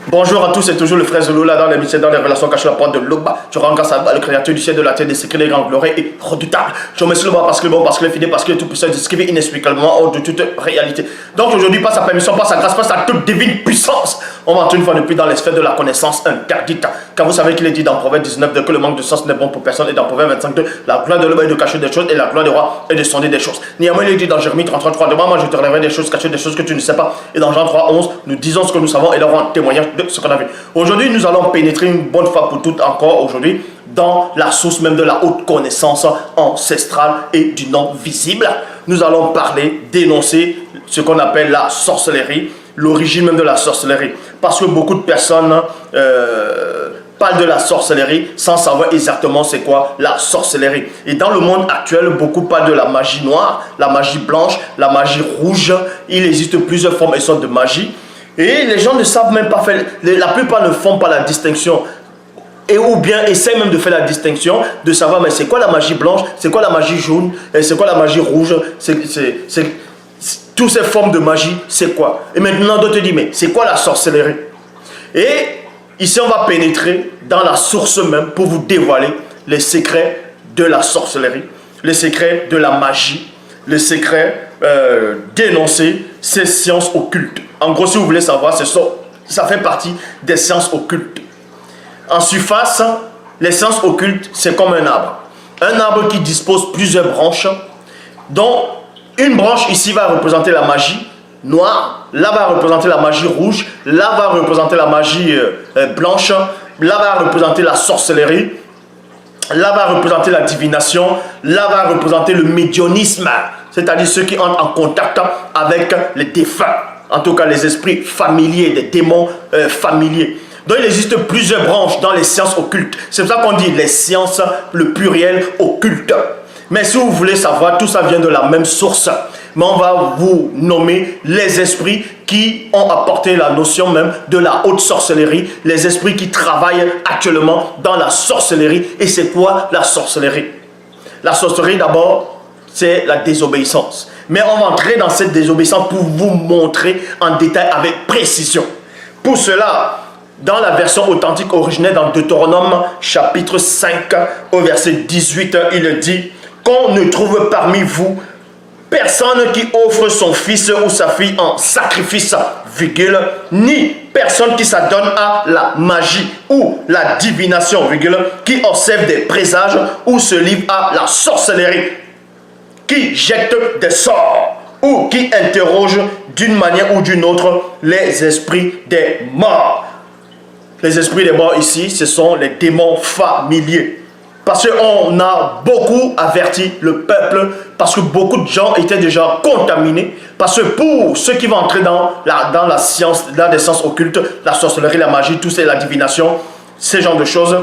Bonjour à tous, c'est toujours le frère Zolo là dans l'émission dans les relations cachées la porte de l'Oba. Je rends grâce à le créateur du ciel de la terre, des secrets, des grands glorieux et redoutables. Je remercie le bon parce que le bon, parce que le fidèle, parce que le tout puissant, discrivé inexplicablement hors de toute réalité. Donc aujourd'hui, par sa permission, par sa grâce, par sa toute divine puissance, on va entrer une fois de plus dans les sphères de la connaissance interdite. Car vous savez qu'il est dit dans Proverbe 19 que le manque de sens n'est bon pour personne, et dans Proverbe 25 la gloire de l'homme est de cacher des choses et la gloire des rois est de sonder des choses. Néanmoins, il est dit dans Jérémie 33 demain, moi je te révélerai des choses cachées, des choses que tu ne sais pas. Et dans Jean 3:11, nous disons ce que nous savons et leur rend témoignage de ce qu'on a vu. Aujourd'hui, nous allons pénétrer une bonne fois pour toutes encore aujourd'hui dans la source même de la haute connaissance ancestrale et du non visible. Nous allons parler, dénoncer ce qu'on appelle la sorcellerie, l'origine même de la sorcellerie. Parce que beaucoup de personnes parlent de la sorcellerie sans savoir exactement c'est quoi la sorcellerie. Et dans le monde actuel, beaucoup parlent de la magie noire, la magie blanche, la magie rouge. Il existe plusieurs formes et sortes de magie. Et les gens ne savent même pas faire, la plupart ne font pas la distinction. Et ou bien essayent même de faire la distinction, de savoir mais c'est quoi la magie blanche, c'est quoi la magie jaune, c'est quoi la magie rouge, toutes ces formes de magie, c'est quoi. Et maintenant d'autres disent mais c'est quoi la sorcellerie. Et ici on va pénétrer dans la source même pour vous dévoiler les secrets de la sorcellerie, les secrets de la magie, les secrets d'énoncer ces sciences occultes. En gros, si vous voulez savoir, ça fait partie des sciences occultes. En surface, les sciences occultes, c'est comme un arbre. Un arbre qui dispose plusieurs branches, dont une branche ici va représenter la magie noire, là va représenter la magie rouge, là va représenter la magie blanche, là va représenter la sorcellerie, là va représenter la divination, là va représenter le médiunisme, c'est-à-dire ceux qui entrent en contact avec les défunts. En tout cas, les esprits familiers, des démons familiers. Donc, il existe plusieurs branches dans les sciences occultes. C'est pour ça qu'on dit les sciences, le pluriel occulte. Mais si vous voulez savoir, tout ça vient de la même source. Mais on va vous nommer les esprits qui ont apporté la notion même de la haute sorcellerie. Les esprits qui travaillent actuellement dans la sorcellerie. Et c'est quoi la sorcellerie? La sorcellerie, d'abord, c'est la désobéissance. Mais on va entrer dans cette désobéissance pour vous montrer en détail avec précision. Pour cela, dans la version authentique originelle, dans Deutéronome chapitre 5 au verset 18, il dit qu'on ne trouve parmi vous personne qui offre son fils ou sa fille en sacrifice, virgule, ni personne qui s'adonne à la magie ou la divination, virgule, qui observe des présages ou se livre à la sorcellerie, qui jette des sorts ou qui interroge d'une manière ou d'une autre les esprits des morts. Les esprits des morts ici, ce sont les démons familiers. Parce qu'on a beaucoup averti le peuple, parce que beaucoup de gens étaient déjà contaminés. Parce que pour ceux qui vont entrer dans la science, dans les sciences occultes, la sorcellerie, la magie, tout ça, la divination, ces genres de choses,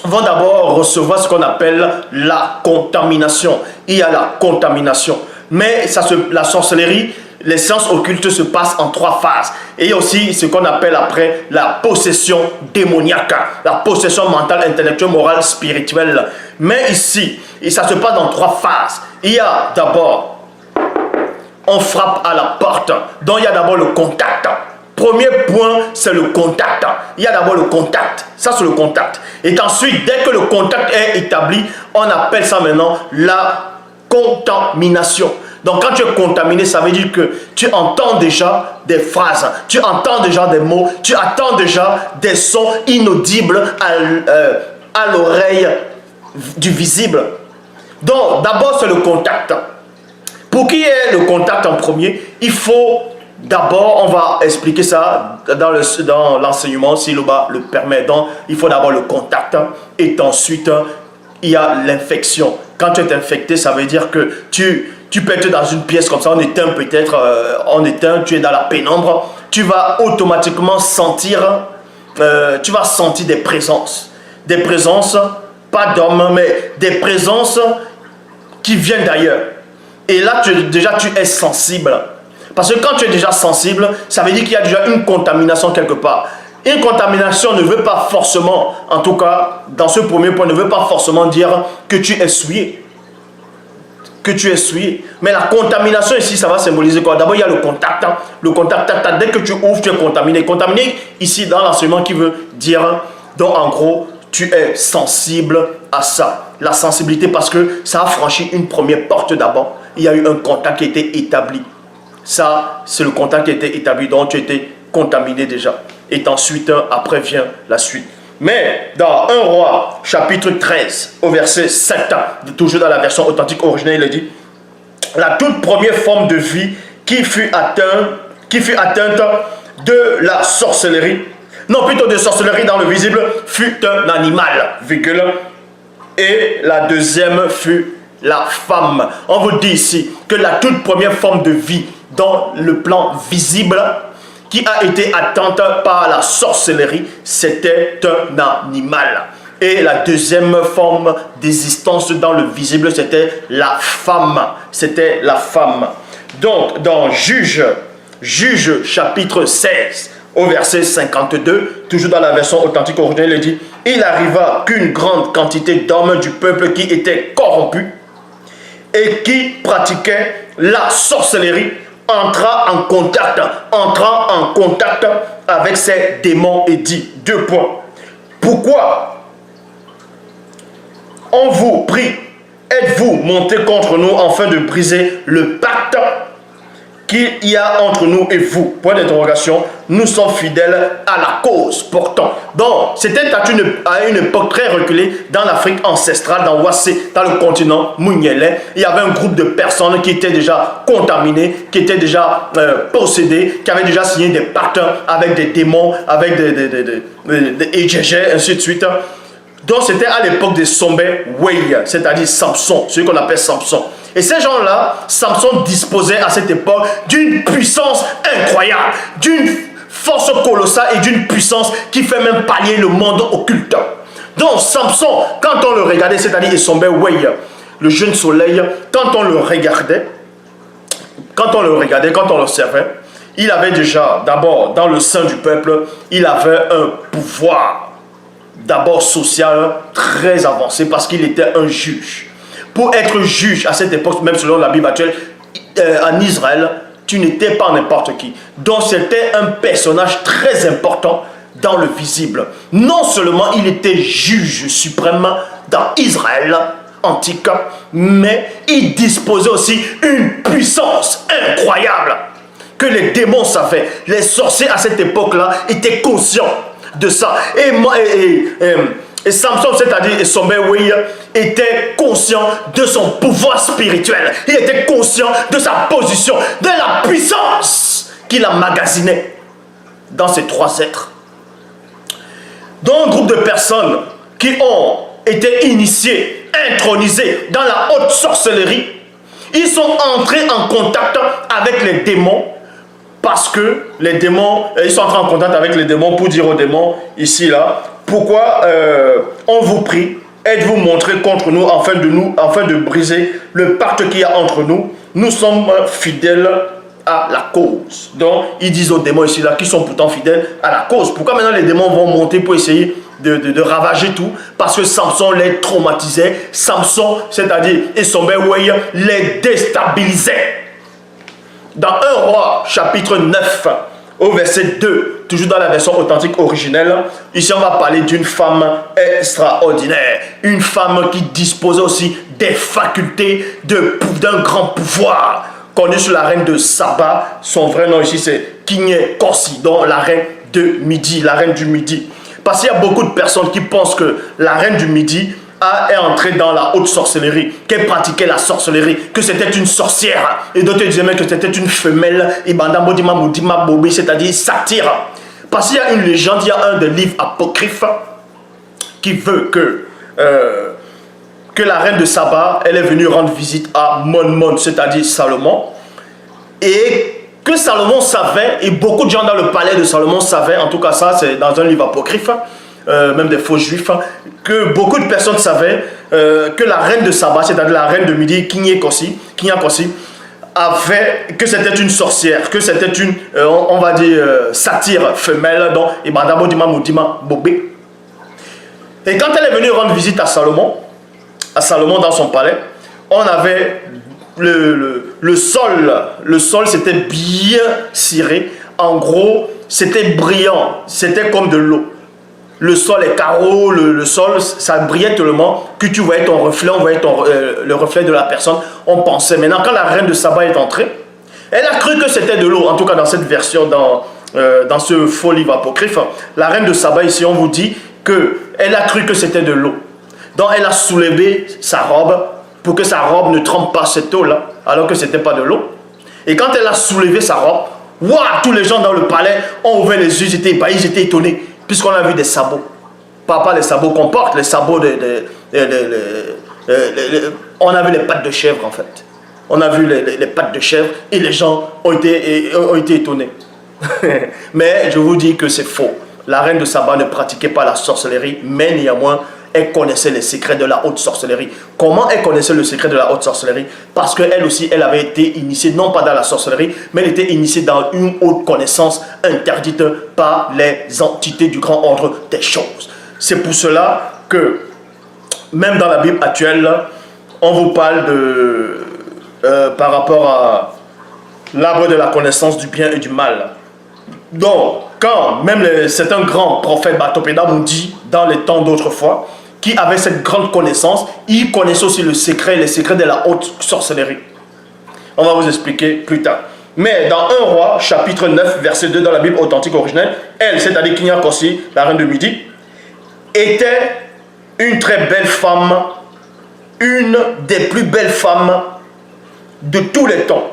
vont d'abord recevoir ce qu'on appelle la contamination. Il y a la contamination. Mais la sorcellerie, les sciences occultes se passent en 3 phases. Et il y a aussi ce qu'on appelle après la possession démoniaque, la possession mentale, intellectuelle, morale, spirituelle. Mais ici, ça se passe dans 3 phases. Il y a d'abord, on frappe à la porte. Donc il y a d'abord le contact. Premier point, c'est le contact. Il y a d'abord le contact. Ça, c'est le contact. Et ensuite, dès que le contact est établi, on appelle ça maintenant la contamination. Donc, quand tu es contaminé, ça veut dire que tu entends déjà des phrases, tu entends déjà des mots, tu entends déjà des sons inaudibles à l'oreille du visible. Donc, d'abord, c'est le contact. Pour qu'il y ait le contact en premier, il faut d'abord, on va expliquer ça dans l'enseignement, si le permet. Donc, il faut d'abord le contact et ensuite, il y a l'infection. Quand tu es infecté, ça veut dire que tu peux être dans une pièce comme ça, on éteint peut-être, tu es dans la pénombre, tu vas automatiquement sentir, des présences. Des présences, pas d'hommes, mais des présences qui viennent d'ailleurs. Et là, tu es sensible. Parce que quand tu es déjà sensible, ça veut dire qu'il y a déjà une contamination quelque part. Une contamination ne veut pas forcément, en tout cas, dans ce premier point, ne veut pas forcément dire que tu es souillé. que tu es souillé. Mais la contamination ici, ça va symboliser quoi? D'abord, il y a le contact. Le contact, dès que tu ouvres, tu es contaminé. Contaminé ici dans l'enseignement qui veut dire, donc en gros, tu es sensible à ça. La sensibilité parce que ça a franchi une première porte d'abord. Il y a eu un contact qui a été établi. Ça, c'est le contact qui a été établi, donc tu étais contaminé déjà. Et ensuite, après vient la suite. Mais dans 1 Roi, chapitre 13, au verset 7, toujours dans la version authentique originale, il dit: la toute première forme de vie qui fut atteinte de la sorcellerie, non plutôt de sorcellerie dans le visible, fut un animal, virgule, et la deuxième fut la femme. On vous dit ici que la toute première forme de vie dans le plan visible qui a été atteinte par la sorcellerie, c'était un animal. Et la deuxième forme d'existence dans le visible, c'était la femme. C'était la femme. Donc, dans Juge chapitre 16, au verset 52, toujours dans la version authentique originale, il dit: il arriva qu'une grande quantité d'hommes du peuple qui étaient corrompus et qui pratiquaient la sorcellerie entra en contact avec ces démons et dit: 2 points. Pourquoi on vous prie, êtes-vous montés contre nous afin de briser le pacte qu'il y a entre nous et vous? Point d'interrogation. Nous sommes fidèles à la cause pourtant. Donc, c'était à une époque très reculée dans l'Afrique ancestrale, dans Wassé, dans le continent Mougnélé. Il y avait un groupe de personnes qui étaient déjà contaminées, qui étaient déjà possédées, qui avaient déjà signé des pactes avec des démons, avec des égégés, ainsi de suite. Donc, c'était à l'époque des Sombé Wey, c'est-à-dire Samson, celui qu'on appelle Samson. Et ces gens-là, Samson disposait à cette époque d'une puissance incroyable, d'une force colossale et d'une puissance qui fait même pallier le monde occulte. Donc Samson, quand on le regardait, c'est-à-dire Sombé Wey, le jeune soleil, quand on le regardait, quand on l'observait, il avait déjà, d'abord, dans le sein du peuple, il avait un pouvoir, d'abord social, très avancé, parce qu'il était un juge. Pour être juge à cette époque, même selon la Bible actuelle, en Israël, tu n'étais pas n'importe qui. Donc c'était un personnage très important dans le visible. Non seulement il était juge suprême dans Israël antique, mais il disposait aussi une puissance incroyable que les démons savaient. Les sorciers à cette époque-là étaient conscients de ça. Et Samson, c'est-à-dire Sombé Wey, était conscient de son pouvoir spirituel. Il était conscient de sa position, de la puissance qu'il emmagasinait dans ces 3 êtres. Donc, un groupe de personnes qui ont été initiées, intronisées dans la haute sorcellerie, ils sont entrés en contact avec les démons, parce que les démons, ils sont entrés en contact avec les démons pour dire aux démons, ici, là, pourquoi on vous prie, êtes-vous montrés contre nous afin de briser le pacte qu'il y a entre nous? Nous sommes fidèles à la cause. Donc, ils disent aux démons ici, là, qui sont pourtant fidèles à la cause. Pourquoi maintenant les démons vont monter pour essayer de ravager tout? Parce que Samson les traumatisait. Samson, c'est-à-dire Sombé Wey, les déstabilisait. Dans 1 Roi, chapitre 9, au verset 2, toujours dans la version authentique originelle, ici on va parler d'une femme extraordinaire. Une femme qui disposait aussi des facultés d'un grand pouvoir. Connue sous la reine de Saba, son vrai nom ici c'est Kiné Korsi, donc la reine de Midi, la reine du Midi. Parce qu'il y a beaucoup de personnes qui pensent que la reine du Midi est entrée dans la haute sorcellerie, qu'elle pratiquait la sorcellerie, que c'était une sorcière. Et d'autres disaient même que c'était une femelle, c'est-à-dire satyre. Parce qu'il y a une légende, il y a un des livres apocryphes qui veut que la reine de Saba, elle est venue rendre visite à Mon, c'est-à-dire Salomon. Et que Salomon savait, et beaucoup de gens dans le palais de Salomon savaient, en tout cas ça c'est dans un livre apocryphe, même des faux juifs, que beaucoup de personnes savaient que la reine de Saba, c'est-à-dire la reine de Midi, Kinya Korsi, que c'était une sorcière, que c'était une, on va dire, satyre femelle, donc, et quand elle est venue rendre visite à Salomon dans son palais, on avait le sol c'était bien ciré. En gros, c'était brillant, c'était comme de l'eau. Le sol, les carreaux, le sol, ça brillait tellement que tu voyais ton reflet, on voyait le reflet de la personne. On pensait. Maintenant, quand la reine de Saba est entrée, elle a cru que c'était de l'eau. En tout cas, dans cette version, dans ce faux livre apocryphe, la reine de Saba, ici, on vous dit qu'elle a cru que c'était de l'eau. Donc, elle a soulevé sa robe pour que sa robe ne trempe pas cette eau-là, alors que ce n'était pas de l'eau. Et quand elle a soulevé sa robe, waouh, tous les gens dans le palais ont ouvert les yeux, ils étaient ébahis, ils étaient étonnés. Puisqu'on a vu des sabots. Pas les sabots qu'on porte, les sabots on a vu les pattes de chèvre en fait. On a vu les pattes de chèvre et les gens ont été étonnés. Mais je vous dis que c'est faux. La reine de Saba ne pratiquait pas la sorcellerie, mais néanmoins, elle connaissait les secrets de la haute sorcellerie. Comment elle connaissait le secret de la haute sorcellerie? Parce qu'elle aussi, elle avait été initiée, non pas dans la sorcellerie, mais elle était initiée dans une haute connaissance interdite par les entités du grand ordre des choses. C'est pour cela que, même dans la Bible actuelle, on vous parle par rapport à l'arbre de la connaissance du bien et du mal. Donc, quand même certains grands prophètes Batopéda m'ont dit, dans les temps d'autrefois, qui avait cette grande connaissance, il connaissait aussi les secrets de la haute sorcellerie. On va vous expliquer plus tard. Mais dans 1 Roi, chapitre 9, verset 2, dans la Bible authentique originelle, elle, c'est-à-dire Kinyako aussi, la reine de Midi, était une très belle femme, une des plus belles femmes de tous les temps.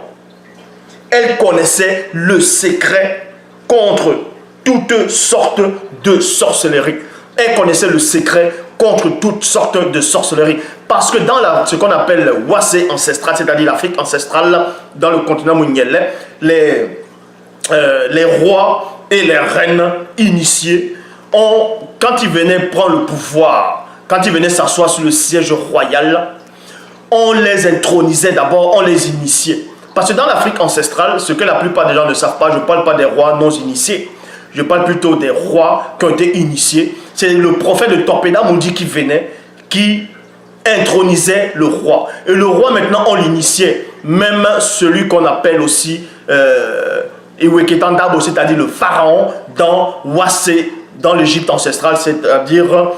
Elle connaissait le secret contre toutes sortes de sorcellerie. Elle connaissait le secret contre toutes sortes de sorcellerie. Parce que dans ce qu'on appelle le Wassé ancestral, c'est-à-dire l'Afrique ancestrale, dans le continent Mounielé, les rois et les reines initiés, quand ils venaient prendre le pouvoir, quand ils venaient s'asseoir sur le siège royal, on les intronisait d'abord, on les initiait. Parce que dans l'Afrique ancestrale, ce que la plupart des gens ne savent pas, je ne parle pas des rois non initiés, je parle plutôt des rois qui ont été initiés. C'est le prophète de Torpéda Mundi qui venait, qui intronisait le roi. Et le roi, maintenant, on l'initiait. Même celui qu'on appelle aussi Eweketandabo, c'est-à-dire le pharaon, dans Wassé, dans l'Égypte ancestrale, c'est-à-dire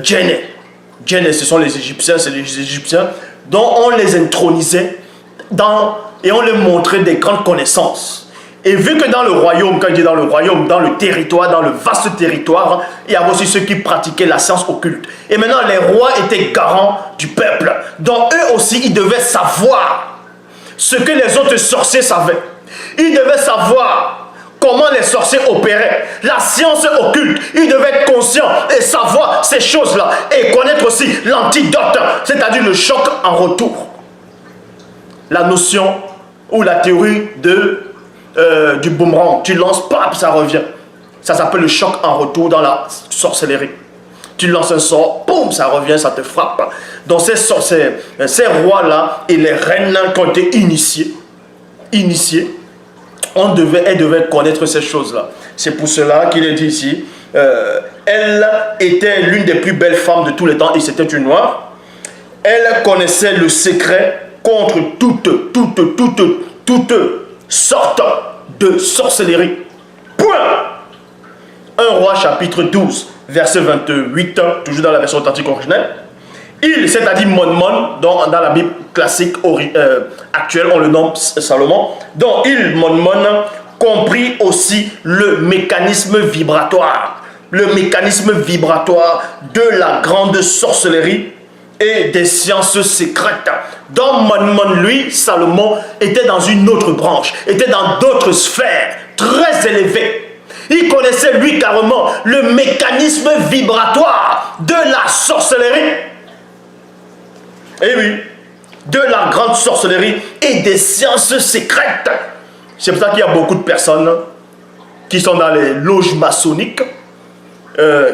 Djenné. Djenné, ce sont les Égyptiens, c'est les Égyptiens, dont on les intronisait et on leur montrait des grandes connaissances. Et vu que dans le royaume, quand il dit dans le royaume, dans le territoire, dans le vaste territoire, il y avait aussi ceux qui pratiquaient la science occulte. Et maintenant, les rois étaient garants du peuple. Donc eux aussi, ils devaient savoir ce que les autres sorciers savaient. Ils devaient savoir comment les sorciers opéraient. La science occulte, ils devaient être conscients et savoir ces choses-là. Et connaître aussi l'antidote, c'est-à-dire le choc en retour. La notion ou la théorie du boomerang, tu lances, paf, ça revient. Ça s'appelle le choc en retour dans la sorcellerie. Tu lances un sort, boum, ça revient, ça te frappe. Donc ces rois-là et les reines qui ont été initiés, elles devaient connaître ces choses-là. C'est pour cela qu'il est dit ici, elle était l'une des plus belles femmes de tous les temps et c'était une noire. Elle connaissait le secret contre toute sorte de sorcellerie. Point. 1 Roi chapitre 12, verset 28, toujours dans la version authentique originelle. Il, c'est-à-dire Monmon, dans la Bible classique actuelle, on le nomme Salomon. Donc il, Monmon, comprit aussi le mécanisme vibratoire. Le mécanisme vibratoire de la grande sorcellerie et des sciences secrètes. Donc Monmon, lui, Salomon, était dans une autre branche, était dans d'autres sphères très élevées. Il connaissait, lui, carrément, le mécanisme vibratoire de la sorcellerie. Et oui, de la grande sorcellerie et des sciences secrètes. C'est pour ça qu'il y a beaucoup de personnes qui sont dans les loges maçonniques,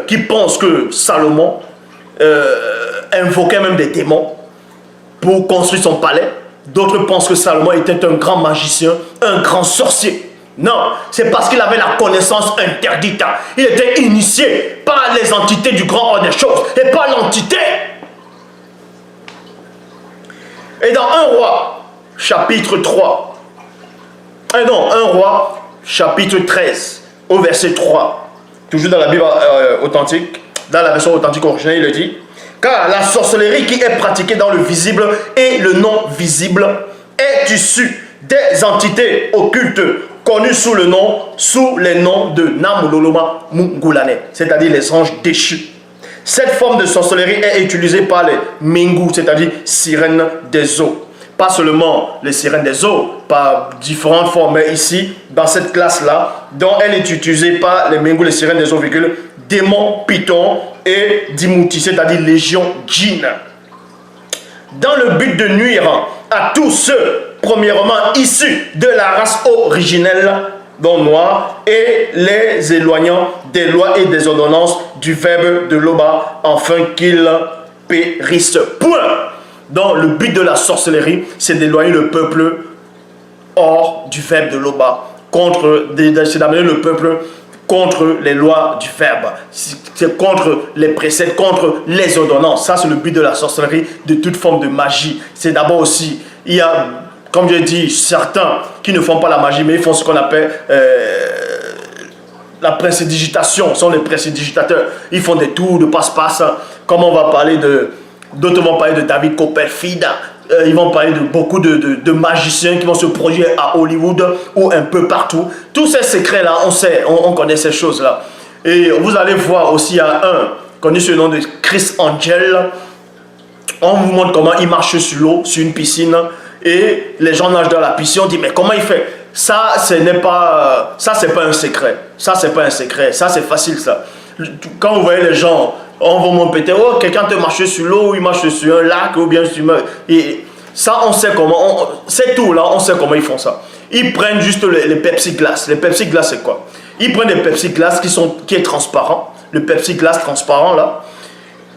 qui pensent que Salomon invoquait même des démons pour construire son palais. D'autres pensent que Salomon était un grand magicien, un grand sorcier. Non, c'est parce qu'il avait la connaissance interdite. Il était initié par les entités du grand ordre des choses et par l'entité. Et dans 1 roi, chapitre 3, non, 1 roi, chapitre 13, au verset 3, toujours dans la Bible authentique, dans la version authentique originale, il le dit, car la sorcellerie qui est pratiquée dans le visible et le non visible est issue des entités occultes connues sous les noms de Namuloloma Mungulane, c'est-à-dire les anges déchus. Cette forme de sorcellerie est utilisée par les Mingu, c'est-à-dire sirènes des eaux. Pas seulement les sirènes des eaux, par différentes formes, mais ici, dans cette classe-là, dont elle est utilisée par les Mingu, les sirènes des eaux, démons, pythons et dimouti, c'est-à-dire légion djinn. Dans le but de nuire à tous ceux, premièrement issus de la race originelle, donc noir, et les éloignant des lois et des ordonnances du verbe de Loba, afin qu'ils périssent. Point. Donc le but de la sorcellerie, c'est d'éloigner le peuple hors du verbe de Loba, c'est d'amener le peuple contre les lois du verbe, c'est contre les préceptes, contre les ordonnances. Ça, c'est le but de la sorcellerie, de toute forme de magie. C'est d'abord aussi, il y a, comme je dis, certains qui ne font pas la magie, mais ils font ce qu'on appelle la prestidigitation, sont les prestidigitateurs. Ils font des tours de passe-passe, comme on va parler d'autres vont parler de David Copperfield. Ils vont parler de beaucoup de magiciens qui vont se produire à Hollywood ou un peu partout. Tous ces secrets-là, on sait, on connaît ces choses-là. Et vous allez voir aussi, il y a un connu sous le nom de Chris Angel. On vous montre comment il marche sur l'eau, sur une piscine. Et les gens nagent dans la piscine, on dit, mais comment il fait? Ça, c'est pas un secret. Ça, c'est pas un secret. Ça, c'est facile, ça. Quand vous voyez les gens, on va me péter, oh, quelqu'un te marche sur l'eau, il marche sur un lac, ou bien sur... Et ça, on sait comment, c'est tout là, on sait comment ils font ça. Ils prennent juste les Pepsi Glass. Les Pepsi Glass, c'est quoi? Ils prennent des Pepsi Glass qui est transparent. Le Pepsi Glass transparent, là.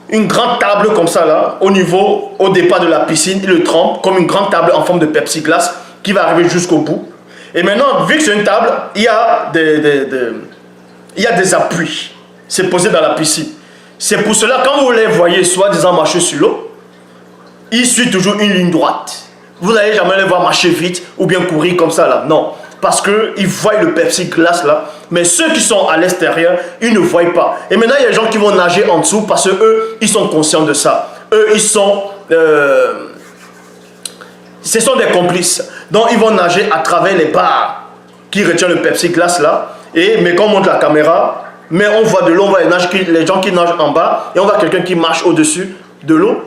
Une grande table comme ça, là, au départ de la piscine, ils le trempent comme une grande table en forme de Pepsi Glass qui va arriver jusqu'au bout. Et maintenant, vu que c'est une table, il y a des appuis. C'est posé dans la piscine. C'est pour cela, quand vous les voyez soi-disant marcher sur l'eau, ils suivent toujours une ligne droite. Vous n'allez jamais les voir marcher vite ou bien courir comme ça là. Non. Parce qu'ils voient le Pepsi Glass là. Mais ceux qui sont à l'extérieur, ils ne voient pas. Et maintenant, il y a des gens qui vont nager en dessous parce qu'eux, ils sont conscients de ça. Eux, ils sont... ce sont des complices. Donc, ils vont nager à travers les barres qui retiennent le Pepsi Glass là. Mais quand on monte la caméra... Mais on voit de l'eau, on voit les gens qui nagent en bas et on voit quelqu'un qui marche au-dessus de l'eau.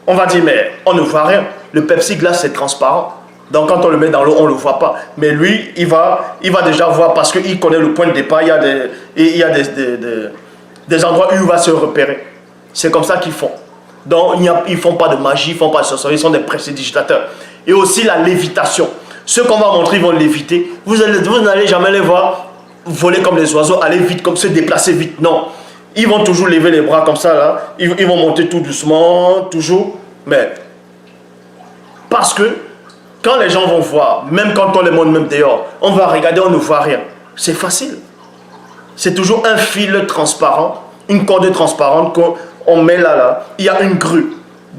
On va dire, mais on ne voit rien. Le Pepsi Glass, c'est transparent. Donc quand on le met dans l'eau, on ne le voit pas. Mais lui, il va déjà voir parce qu'il connaît le point de départ. Il y a des endroits où il va se repérer. C'est comme ça qu'ils font. Donc ils ne font pas de magie, ils ne font pas de sorcellerie, ils sont des prestidigitateurs. Et aussi la lévitation. Ceux qu'on va montrer, ils vont léviter. Vous n'allez jamais les voir voler comme les oiseaux, aller vite, comme se déplacer vite. Non. Ils vont toujours lever les bras comme ça, là. Ils vont monter tout doucement, toujours. Mais, parce que, quand les gens vont voir, même quand on les monte même dehors, on va regarder, on ne voit rien. C'est facile. C'est toujours un fil transparent, une corde transparente qu'on met là. Il y a une grue.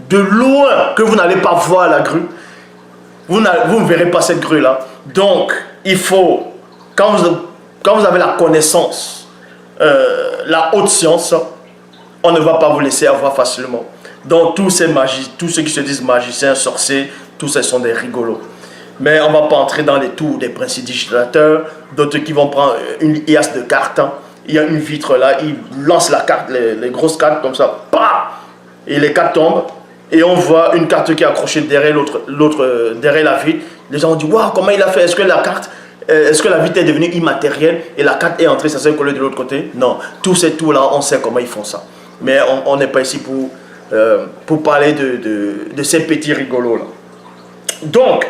De loin, que vous n'allez pas voir la grue, vous ne verrez pas cette grue-là. Donc, il faut, quand vous avez la connaissance, la haute science, on ne va pas vous laisser avoir facilement. Donc tous ceux qui se disent magiciens, sorciers, tous ces sont des rigolos. Mais on ne va pas entrer dans les tours des prestidigitateurs, d'autres qui vont prendre une liasse de cartes. Il y a une vitre là, ils lancent la carte, les grosses cartes comme ça, et les cartes tombent. Et on voit une carte qui est accrochée derrière l'autre derrière la vitre. Les gens ont dit, waouh, comment il a fait? Est-ce que la vitre est devenue immatérielle et la carte est entrée, ça s'est collé de l'autre côté? Non, tous ces tours-là, on sait comment ils font ça. Mais on n'est pas ici pour parler de ces petits rigolos-là. Donc,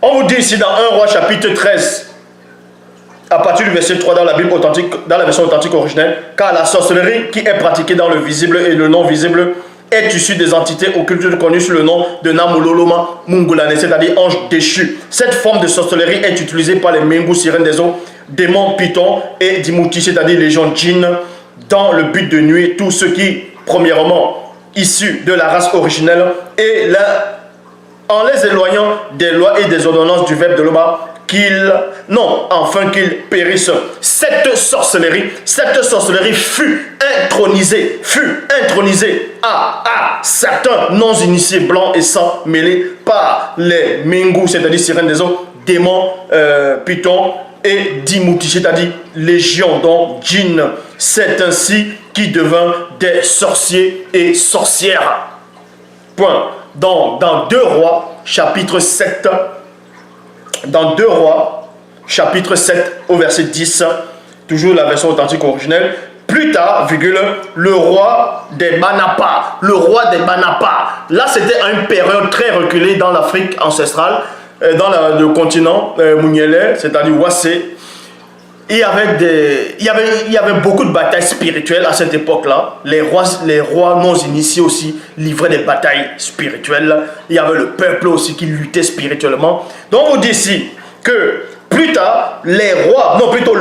on vous dit ici dans 1 Roi chapitre 13, à partir du verset 3 dans la Bible authentique, dans la version authentique originelle, car la sorcellerie qui est pratiquée dans le visible et le non visible est issue des entités occultes connues sous le nom de Namuloloma Mungulane, c'est-à-dire ange déchu. Cette forme de sorcellerie est utilisée par les Mingu, sirènes des eaux, démons, pythons et dimouti, c'est-à-dire les gens djinns, dans le but de nuire tous ceux qui, premièrement, issus de la race originelle et en les éloignant des lois et des ordonnances du verbe de l'Oba, afin qu'ils périssent. Cette sorcellerie fut intronisée à certains non-initiés blancs et sang mêlés par les Mingus, c'est-à-dire sirènes des eaux, démons, pythons et Dimouti, c'est-à-dire légion, donc djinn. C'est ainsi qu'ils devinrent des sorciers et sorcières. Point. Dans 2 Rois, chapitre 7, dans 2 Rois, chapitre 7, au verset 10, toujours la version authentique originelle, plus tard, le roi des Banapa, là c'était à une période très reculée dans l'Afrique ancestrale, dans le continent Mounielé, c'est-à-dire Wassé. Il y avait beaucoup de batailles spirituelles à cette époque-là. Les rois non initiés aussi livraient des batailles spirituelles. Il y avait le peuple aussi qui luttait spirituellement. Donc on dit ici que plus tard, le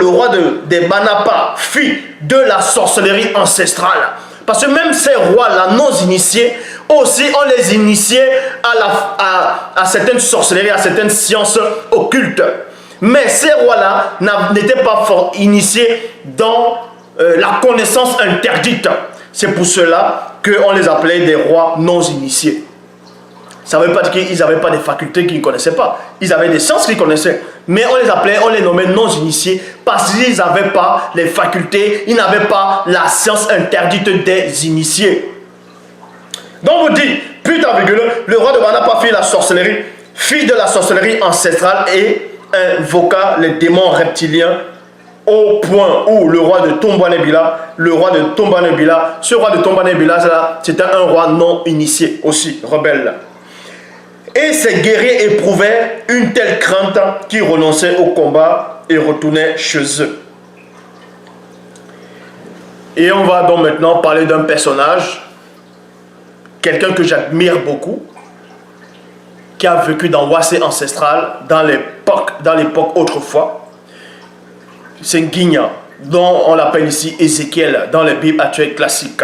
roi des Banapa fit de la sorcellerie ancestrale. Parce que même ces rois-là non initiés, aussi on les initiait à certaines sorcelleries, à certaines sciences occultes. Mais ces rois-là n'étaient pas initiés dans la connaissance interdite. C'est pour cela qu'on les appelait des rois non initiés. Ça ne veut pas dire qu'ils n'avaient pas des facultés qu'ils ne connaissaient pas. Ils avaient des sciences qu'ils connaissaient. Mais on les nommait non initiés parce qu'ils n'avaient pas les facultés, ils n'avaient pas la science interdite des initiés. Donc on dit, plus tard, le roi de Banapa fit de la sorcellerie ancestrale et invoqua les démons reptiliens au point où le roi de Tombanebila, ce roi de Tombanebila, c'était un roi non initié aussi, rebelle. Et ces guerriers éprouvaient une telle crainte qu'ils renonçaient au combat et retournaient chez eux. Et on va donc maintenant parler d'un personnage, quelqu'un que j'admire beaucoup, qui a vécu dans Wassé ancestral dans l'époque autrefois. C'est Nguigna, dont on l'appelle ici Ézéchiel dans les Bibles actuelles classiques.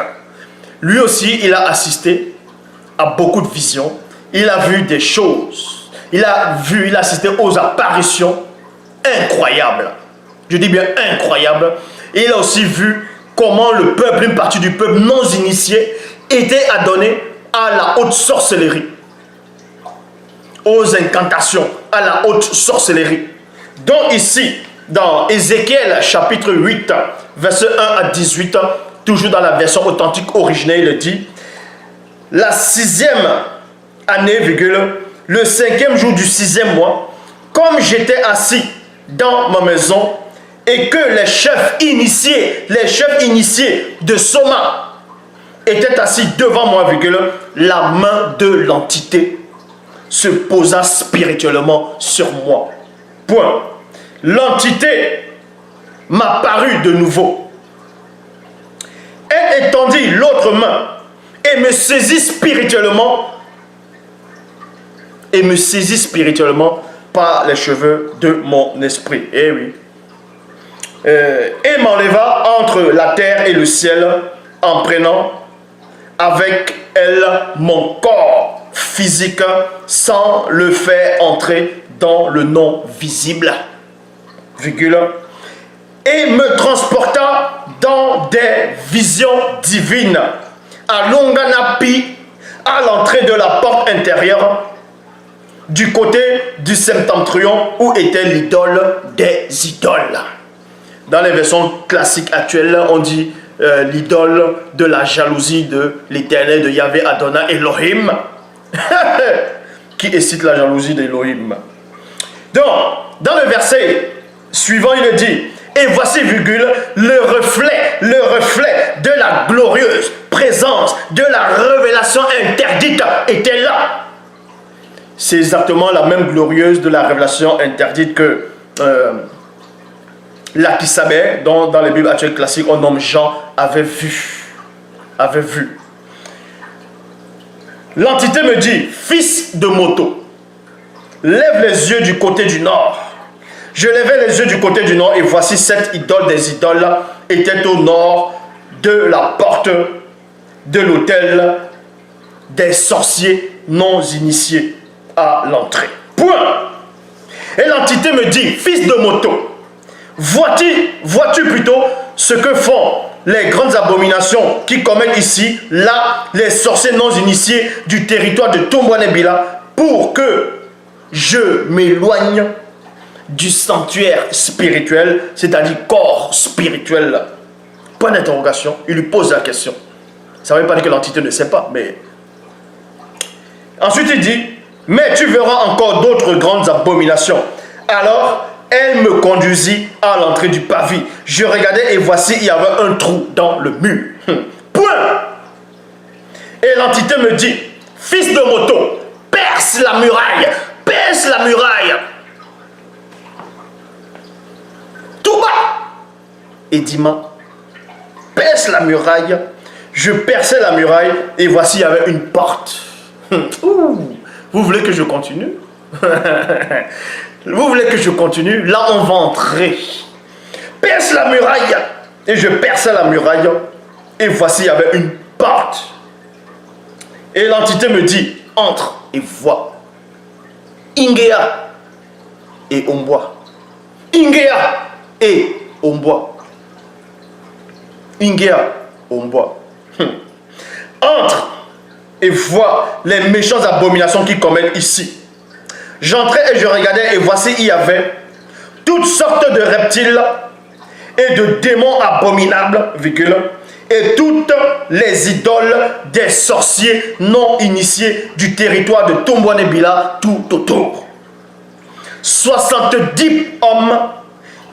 Lui aussi, il a assisté à beaucoup de visions. Il a vu des choses. Il a assisté aux apparitions incroyables. Je dis bien incroyables. Et il a aussi vu comment le peuple, une partie du peuple non initié, était adonné à la haute sorcellerie, aux incantations, à la haute sorcellerie. Donc ici, dans Ézéchiel chapitre 8, verset 1 à 18, toujours dans la version authentique originelle, il dit: la 6e année, le 5e jour du 6e mois, comme j'étais assis dans ma maison et que les chefs initiés de Soma étaient assis devant moi, la main de l'entité se posa spirituellement sur moi. Point. L'entité m'apparut de nouveau. Elle étendit l'autre main et me saisit spirituellement par les cheveux de mon esprit. Eh oui. Et m'enleva entre la terre et le ciel en prenant avec elle mon corps physique sans le faire entrer dans le non visible, et me transporta dans des visions divines à Longanapi, à l'entrée de la porte intérieure du côté du septentrion où était l'idole des idoles. Dans les versions classiques actuelles, on dit l'idole de la jalousie de l'Éternel, de Yahvé Adonai Elohim, qui excite la jalousie d'Elohim. Donc, dans le verset suivant, il dit: et voici, le reflet de la glorieuse présence de la révélation interdite était là. C'est exactement la même glorieuse de la révélation interdite que l'Akisabé, dont dans les Bibles actuelles classiques, on nomme Jean, avait vu. L'entité me dit: fils de moto, lève les yeux du côté du nord. Je levai les yeux du côté du nord et voici cette idole des idoles était au nord de la porte de l'autel des sorciers non initiés à l'entrée. Point. Et l'entité me dit, fils de moto, vois-tu plutôt ce que font les grandes abominations qui commettent ici, là, les sorciers non initiés du territoire de Tombouanébila, pour que je m'éloigne du sanctuaire spirituel, c'est-à-dire corps spirituel. Point d'interrogation, il lui pose la question. Ça ne veut pas dire que l'entité ne sait pas, mais... Ensuite il dit, mais tu verras encore d'autres grandes abominations. Alors, elle me conduisit à l'entrée du pavis. Je regardais et voici, il y avait un trou dans le mur. Point. Et l'entité me dit, fils de moto, perce la muraille, perce la muraille. Tout bas. Et Dima, perce la muraille. Je perçais la muraille et voici, il y avait une porte. Ouh. Vous voulez que je continue? Vous voulez que je continue? Là, on va entrer. Perce la muraille. Et je perçais la muraille. Et voici, il y avait une porte. Et l'entité me dit, entre et vois. Ingea et Ombois. Ingea et Ombois. Ingea, Ombois. Entre et vois les méchantes abominations qu'ils commettent ici. J'entrais et je regardais et voici il y avait toutes sortes de reptiles et de démons abominables, et toutes les idoles des sorciers non initiés du territoire de Tombouanébila tout autour. 70 hommes,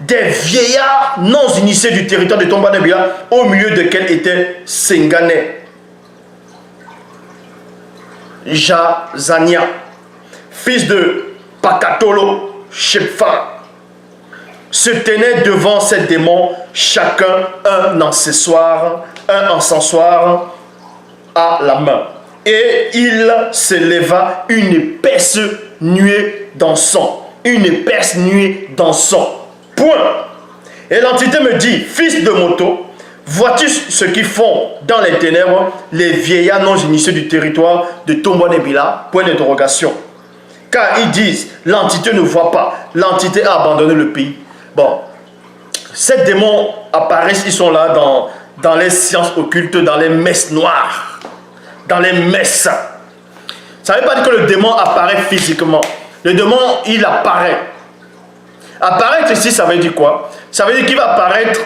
des vieillards non initiés du territoire de Tombouanébila, au milieu desquels était Sengane, Jazania, fils de Pakatolo Shepha, se tenaient devant ces démons, chacun un encensoir à la main. Et il s'éleva une épaisse nuée d'encens. Une épaisse nuée d'encens. Point. Et l'entité me dit, fils de moto, vois-tu ce qu'ils font dans les ténèbres les vieillards non initiés du territoire de Tombouanébila? Point d'interrogation. Car ils disent, l'entité ne voit pas, l'entité a abandonné le pays. Bon, ces démons apparaissent, ils sont là dans les sciences occultes, dans les messes noires, dans les messes. Ça ne veut pas dire que le démon apparaît physiquement. Le démon, il apparaît. Apparaître ici, ça veut dire quoi? Ça veut dire qu'il va apparaître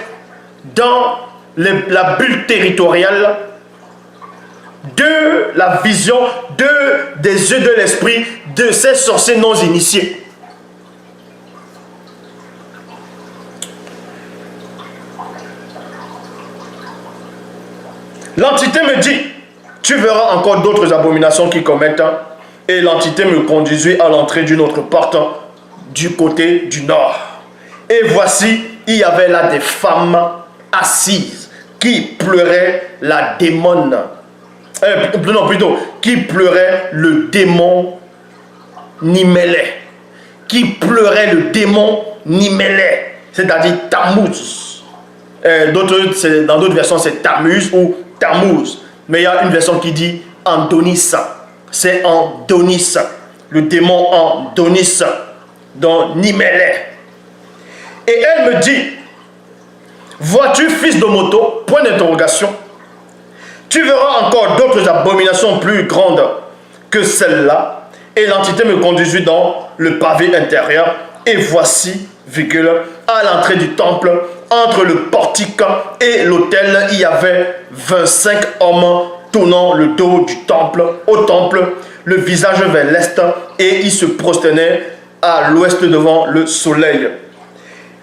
dans la bulle territoriale de la vision des yeux de l'esprit de ces sorciers non initiés. L'entité me dit, tu verras encore d'autres abominations qui commettent. Et l'entité me conduisit à l'entrée d'une autre porte du côté du nord. Et voici, il y avait là des femmes assises qui pleuraient la démone. Non, plutôt, qui pleuraient le démon Nimélé. Qui pleurait le démon Nimélé, c'est-à-dire Tammuz. Dans d'autres versions, c'est Tammuz ou Tammuz. Mais il y a une version qui dit Andonis. C'est Andonis. Le démon Andonis. Donc Nimélé. Et elle me dit, vois-tu, fils de moto, point d'interrogation, tu verras encore d'autres abominations plus grandes que celle-là. Et l'entité me conduisit dans le pavé intérieur. Et voici, à l'entrée du temple, entre le portique et l'autel, il y avait 25 hommes tournant le dos du temple, au temple, le visage vers l'est, et ils se prosternaient à l'ouest devant le soleil.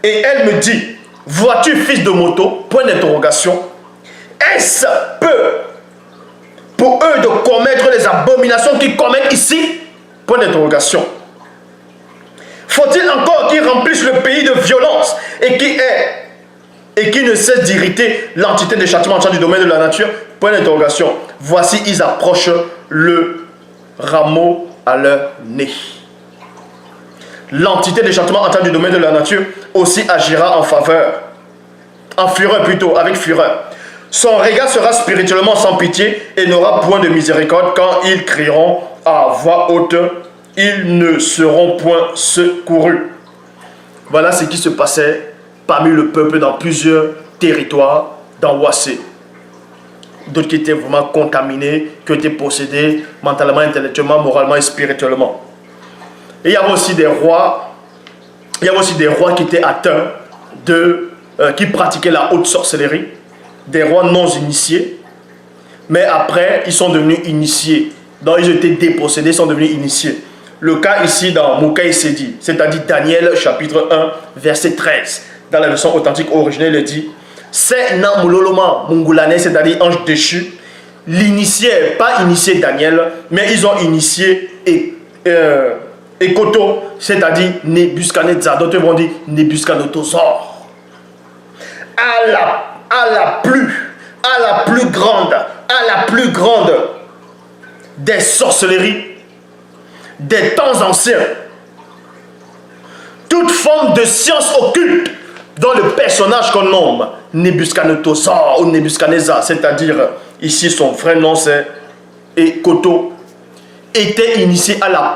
Et elle me dit, vois-tu, fils de moto, point d'interrogation, est-ce peu pour eux de commettre les abominations qu'ils commettent ici? Point d'interrogation. Faut-il encore qu'ils remplissent le pays de violence et qui ne cesse d'irriter l'entité des châtiments entrant du domaine de la nature? Point d'interrogation. Voici, ils approchent le rameau à leur nez. L'entité des châtiments entrant du domaine de la nature aussi agira en fureur plutôt, avec fureur. Son regard sera spirituellement sans pitié et n'aura point de miséricorde. Quand ils crieront à voix haute, ils ne seront point secourus. Voilà ce qui se passait parmi le peuple dans plusieurs territoires dans Ouassé. D'autres qui étaient vraiment contaminés, qui étaient possédés mentalement, intellectuellement, moralement et spirituellement. Et il y avait aussi des rois, qui étaient atteints qui pratiquaient la haute sorcellerie, des rois non initiés, mais après ils sont devenus initiés. Donc ils étaient dépossédés, ils sont devenus initiés. Le cas ici dans Moukaï Sedi, c'est-à-dire Daniel chapitre 1, verset 13. Dans la version authentique originelle, il dit: c'est Namuloloma Mungulane, c'est-à-dire ange déchu, l'initié, pas initié Daniel, mais ils ont initié Ekoto, c'est-à-dire Nebuchadnezzar, d'autres vont dire Nebuchadnezzar. À la plus grande des sorcelleries des temps anciens, toute forme de science occulte dont le personnage qu'on nomme Nebuchadnezzar ou Nebuchadnezzar, c'est-à-dire ici son vrai nom c'est Ekoto, était initié à la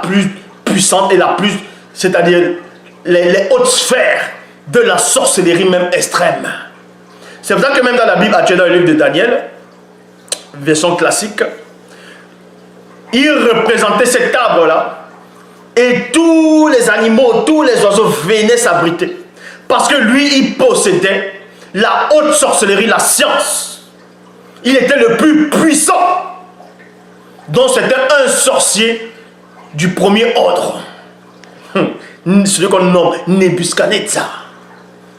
plus puissante et la plus, c'est-à-dire les hautes sphères de la sorcellerie même extrême. C'est pour ça que même dans la Bible actuelle, dans le livre de Daniel, version classique, il représentait cet arbre-là et tous les animaux, tous les oiseaux venaient s'abriter. Parce que lui, il possédait la haute sorcellerie, la science. Il était le plus puissant. Donc c'était un sorcier du premier ordre. Celui qu'on nomme Nebuchadnezzar,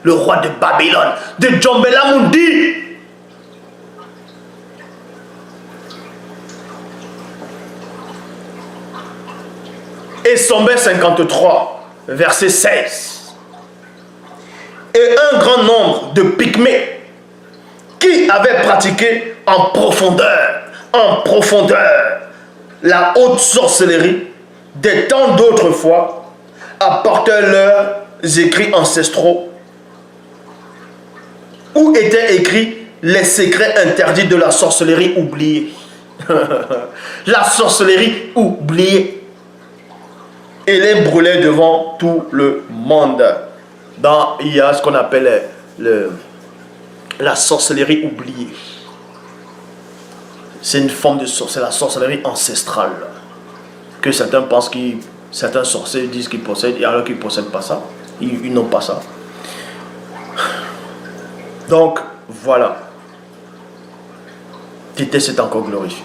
le roi de Babylone, de Djombelamundi. Et Sombel 53, verset 16. Et un grand nombre de pygmées qui avaient pratiqué en profondeur la haute sorcellerie des temps d'autrefois apportèrent leurs écrits ancestraux où étaient écrits les secrets interdits de la sorcellerie oubliée. La sorcellerie oubliée. Et les brûlaient devant tout le monde. Il y a ce qu'on appelle la sorcellerie oubliée. C'est une forme de sorcellerie, la sorcellerie ancestrale. Que certains pensent certains sorciers disent qu'ils possèdent, alors qu'ils ne possèdent pas ça. Ils n'ont pas ça. Donc, voilà. Tété s'est encore glorifié.